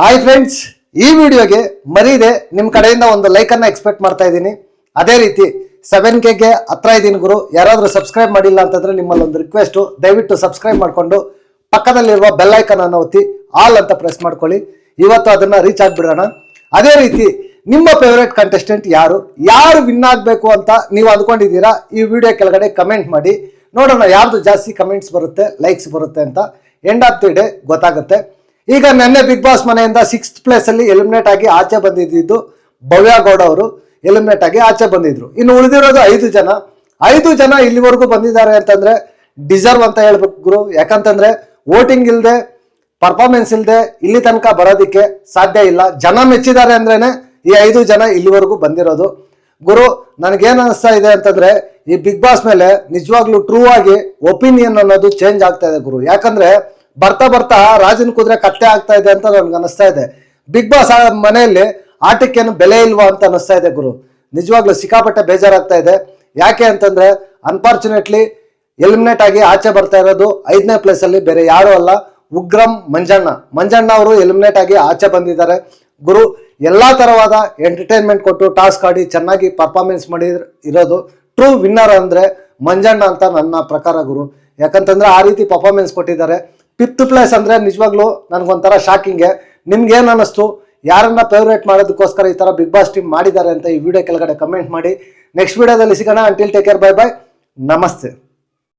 Hi friends, ಈ ವಿಡಿಯೋಗೆ ಮರೀದೆ ನಿಮ್ಮ ಕಡೆಯಿಂದ ಒಂದು ಲೈಕ್ ಅನ್ನ ಎಕ್ಸ್ಪೆಕ್ಟ್ ಮಾಡ್ತಾ ಇದ್ದೀನಿ. ಅದೇ ರೀತಿ 7K ಗೆ ಹತ್ರ ಇದ್ದೀನಿ ಗುರು. ಯಾರಾದರೂ ಸಬ್ಸ್ಕ್ರೈಬ್ ಮಾಡಿಲ್ಲ ಅಂತಂದ್ರೆ ನಿಮ್ಮಲ್ಲಿ ಒಂದು ರಿಕ್ವೆಸ್ಟ್, ದಯವಿಟ್ಟು ಸಬ್ಸ್ಕ್ರೈಬ್ ಮಾಡ್ಕೊಂಡು ಪಕ್ಕದಲ್ಲಿರುವ ಬೆಲ್ ಐಕನ್ ಅನ್ನು ಒತ್ತಿ ಆಲ್ ಅಂತ ಪ್ರೆಸ್ ಮಾಡ್ಕೊಳ್ಳಿ. ಇವತ್ತು ಅದನ್ನ ರೀಚ್ ಆಗ್ಬಿಡೋಣ. ಅದೇ ರೀತಿ ನಿಮ್ಮ ಫೇವರೇಟ್ ಕಂಟೆಸ್ಟೆಂಟ್ ಯಾರು ವಿನ್ ಆಗಬೇಕು ಅಂತ ನೀವು ಅಂದ್ಕೊಂಡಿದ್ದೀರಾ, ಈ ವಿಡಿಯೋ ಕೆಳಗಡೆ ಕಮೆಂಟ್ ಮಾಡಿ ನೋಡೋಣ ಯಾರ್ದು ಜಾಸ್ತಿ ಕಮೆಂಟ್ಸ್ ಬರುತ್ತೆ, ಲೈಕ್ಸ್ ಬರುತ್ತೆ ಅಂತ. ಎಂಡ್ ಆಫ್ ದಿ ಡೇ ಗೊತ್ತಾಗುತ್ತೆ. ಈಗ ನೆನ್ನೆ ಬಿಗ್ ಬಾಸ್ ಮನೆಯಿಂದ 6th ಪ್ಲೇಸ್ ಅಲ್ಲಿ ಎಲಿಮಿನೇಟ್ ಆಗಿ ಆಚೆ ಬಂದಿದ್ದು ಭವ್ಯ ಗೌಡ ಅವರು ಎಲಿಮಿನೇಟ್ ಆಗಿ ಆಚೆ ಬಂದಿದ್ರು. ಇನ್ನು ಉಳಿದಿರೋದು 5 ಜನ ಇಲ್ಲಿವರೆಗೂ ಬಂದಿದ್ದಾರೆ ಅಂತಂದ್ರೆ ಡಿಸರ್ವ್ ಅಂತ ಹೇಳ್ಬೇಕು ಗುರು. ಯಾಕಂತಂದ್ರೆ ವೋಟಿಂಗ್ ಇಲ್ಲದೆ, ಪರ್ಫಾರ್ಮೆನ್ಸ್ ಇಲ್ಲದೆ ಇಲ್ಲಿ ತನಕ ಬರೋದಿಕ್ಕೆ ಸಾಧ್ಯ ಇಲ್ಲ. ಜನ ಮೆಚ್ಚಿದ್ದಾರೆ ಅಂದ್ರೇನೆ ಈ 5 ಜನ ಇಲ್ಲಿವರೆಗೂ ಬಂದಿರೋದು. ಗುರು, ನನಗೇನು ಅನಿಸ್ತಾ ಇದೆ ಅಂತಂದ್ರೆ ಈ ಬಿಗ್ ಬಾಸ್ ಮೇಲೆ ನಿಜವಾಗ್ಲೂ ಟ್ರೂ ಆಗಿ ಒಪಿನಿಯನ್ ಅನ್ನೋದು ಚೇಂಜ್ ಆಗ್ತಾ ಇದೆ ಗುರು. ಯಾಕಂದ್ರೆ ಬರ್ತಾ ರಾಜನ್ ಕುದುರೆ ಕತ್ತೆ ಆಗ್ತಾ ಇದೆ ಅಂತ ನನ್ಗೆ ಅನಿಸ್ತಾ ಇದೆ. ಬಿಗ್ ಬಾಸ್ ಮನೆಯಲ್ಲಿ ಆಟಕ್ಕೇನು ಬೆಲೆ ಇಲ್ವಾ ಅಂತ ಅನಿಸ್ತಾ ಇದೆ ಗುರು. ನಿಜವಾಗ್ಲೂ ಸಿಕ್ಕಾಪಟ್ಟೆ ಬೇಜಾರಾಗ್ತಾ ಇದೆ. ಯಾಕೆ ಅಂತಂದ್ರೆ ಅನ್ಫಾರ್ಚುನೇಟ್ಲಿ ಎಲಿಮಿನೇಟ್ ಆಗಿ ಆಚೆ ಬರ್ತಾ ಇರೋದು 5ನೇ ಪ್ಲೇಸ್ ಅಲ್ಲಿ ಬೇರೆ ಯಾರು ಅಲ್ಲ, ಉಗ್ರಂ ಮಂಜಣ್ಣ ಅವರು ಎಲಿಮಿನೇಟ್ ಆಗಿ ಆಚೆ ಬಂದಿದ್ದಾರೆ ಗುರು. ಎಲ್ಲಾ ತರವಾದ ಎಂಟರ್ಟೈನ್ಮೆಂಟ್ ಕೊಟ್ಟು ಟಾಸ್ಕ್ ಆಡಿ ಚೆನ್ನಾಗಿ ಪರ್ಫಾರ್ಮೆನ್ಸ್ ಮಾಡಿ ಇರೋದು ಟ್ರೂ ವಿನ್ನರ್ ಅಂದ್ರೆ ಮಂಜಣ್ಣ ಅಂತ ನನ್ನ ಪ್ರಕಾರ ಗುರು. ಯಾಕಂತಂದ್ರೆ ಆ ರೀತಿ ಪರ್ಫಾರ್ಮೆನ್ಸ್ ಕೊಟ್ಟಿದ್ದಾರೆ. 5th ಪ್ಲೇಸ್ ಅಂದ್ರೆ ನಿಜವಾಗ್ಲೂ ನನ್ಗೊಂಥರ ಶಾಕಿಂಗ್ಗೆ. ನಿಮ್ಗೆ ಏನ್ ಅನ್ನಿಸ್ತು? ಯಾರನ್ನ ಫೇವ್ರೇಟ್ ಮಾಡೋದಕ್ಕೋಸ್ಕರ ಈ ತರ ಬಿಗ್ ಬಾಸ್ ಟೀಮ್ ಮಾಡಿದ್ದಾರೆ ಅಂತ ಈ ವಿಡಿಯೋ ಕೆಳಗಡೆ ಕಮೆಂಟ್ ಮಾಡಿ. ನೆಕ್ಸ್ಟ್ ವಿಡಿಯೋದಲ್ಲಿ ಸಿಗೋಣ. Until take care, bye bye, ನಮಸ್ತೆ.